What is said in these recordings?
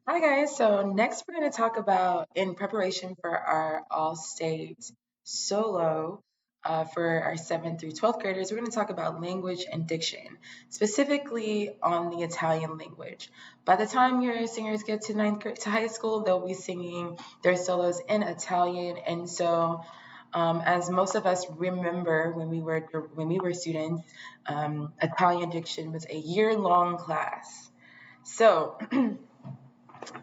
Hi guys, so next we're going to talk about in preparation for our all-state solo for our 7th through 12th graders, we're going to talk about language and diction, specifically on the Italian language. By the time your singers get to ninth grade to high school, they'll be singing their solos in Italian, and so as most of us remember when we were students, Italian diction was a year-long class. So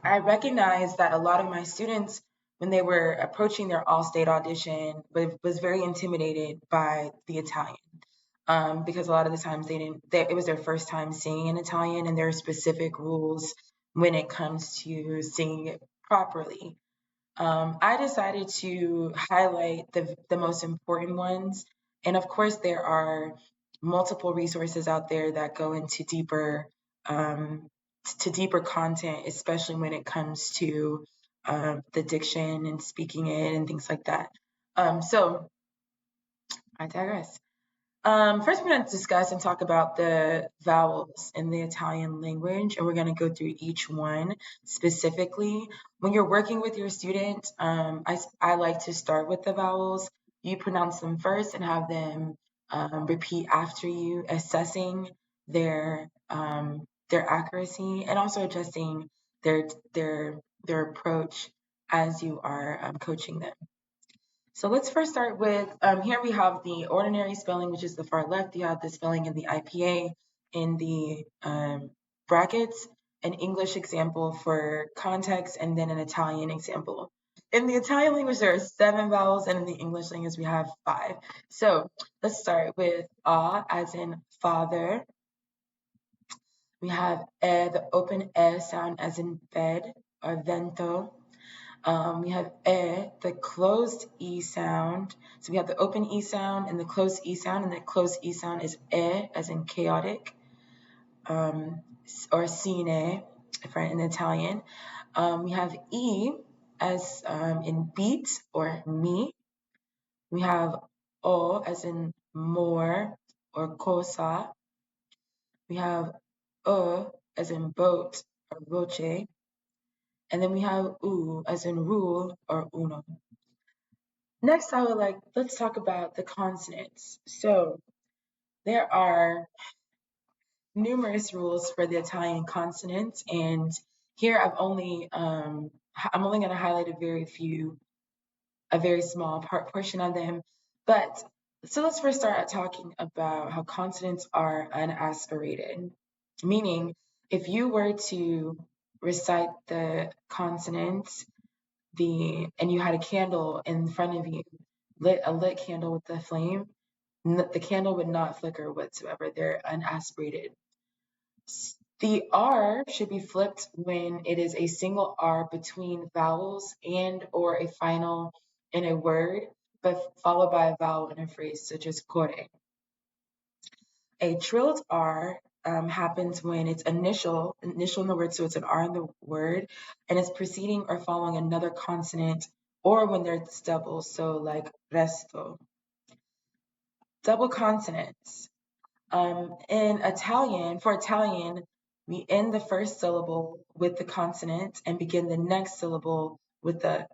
I recognized that a lot of my students, when they were approaching their all-state audition, was very intimidated by the Italian. Because a lot of the times it was their first time singing in Italian, and there are specific rules when it comes to singing it properly. I decided to highlight the most important ones, and of course, there are multiple resources out there that go into um, deeper content, especially when it comes to the diction and speaking it and things like that. So I digress. First, we're going to discuss and talk about the vowels in the Italian language, and we're going to go through each one specifically. When you're working with your student, I like to start with the vowels. You pronounce them first and have them repeat after you, assessing their accuracy and also adjusting their their their approach as you are coaching them. So let's first start with, here we have the ordinary spelling, which is the far left. You have the spelling in the IPA in the brackets, an English example for context, and then an Italian example. In the Italian language, there are 7 vowels, and in the English language, we have 5. So let's start with A as in father. We have the open sound as in bed or vento. We have the closed E sound. So we have the open E sound and the closed E sound, and the closed E sound is as in chaotic, or sine, if in Italian. We have E as in beat or me. We have O as in more or cosa. We have as in boat or voce. And then we have U as in rule or uno. Next, let's talk about the consonants. So there are numerous rules for the Italian consonants, and here I'm only going to highlight a very small portion of them. But so let's first start talking about how consonants are unaspirated, meaning if you were to recite the consonants and you had a candle in front of you, a lit candle with the flame, the candle would not flicker whatsoever. They're unaspirated. The R should be flipped when it is a single R between vowels and or a final in a word, but followed by a vowel in a phrase, such as core. A trilled R happens when it's initial in the word, so it's an R in the word, and it's preceding or following another consonant, or when there's double, so like resto. Double consonants. For Italian, we end the first syllable with the consonant and begin the next syllable with that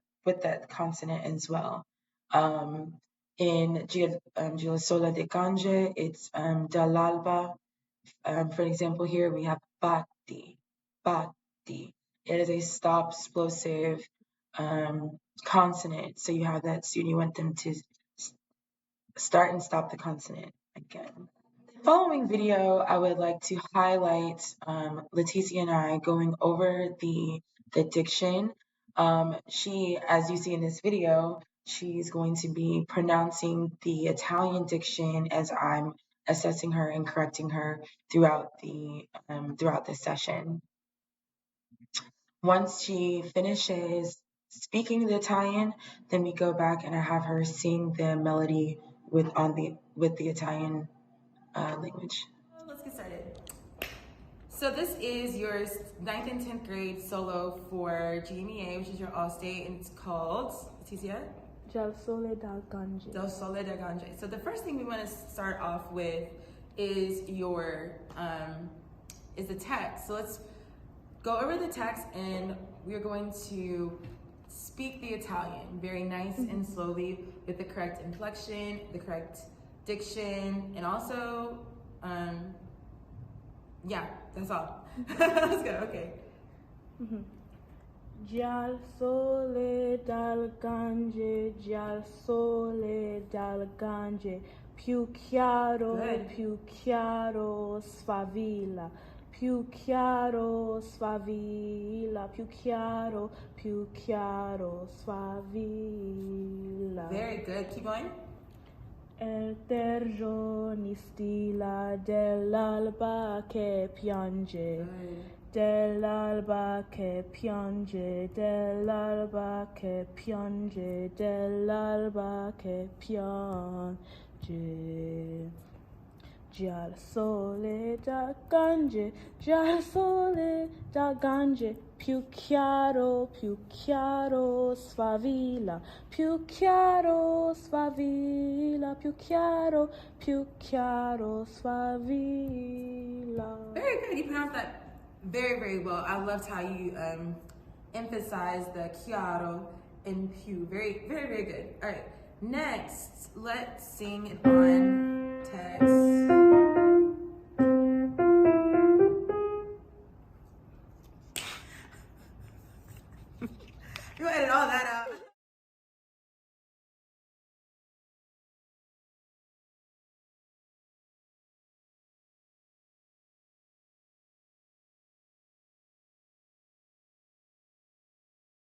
consonant as well. In Giasola de Gange, it's dall'alba. For example, here we have batti, batti. It is a stop explosive consonant. So you have that student, you want them to start and stop the consonant again. Following video, I would like to highlight Leticia and I going over the diction. She, as you see in this video, she's going to be pronouncing the Italian diction as I'm assessing her and correcting her throughout the session. Once she finishes speaking the Italian, then we go back and I have her sing the melody with the Italian language. Let's get started. So this is your 9th and 10th grade solo for GMEA, which is your all-state, and it's called, Leticia? Del Sole del Gange. Del Sole del Gange. So the first thing we want to start off with is the text. So go over the text and we're going to speak the Italian very nice and slowly with the correct inflection, the correct diction, and also, yeah, that's all. Let's go, okay. Già il sole dal Gange, già il sole dal Gange, più chiaro sfavilla, più chiaro sfavilla, più chiaro sfavilla. Very good, keep going. El tergioni stila dell'alba che piange. Good. Dell'alba che piange, dell'alba che piange, dell'alba che piange. Già il sole da Gange, già il sole da Gange, più chiaro sfavilla, più chiaro sfavilla, più chiaro sfavilla. Very good, you pronounced that very, very well. I loved how you emphasize the chiaro and più. Very, very, very good. All right, next, let's sing it on text. You edit all that out.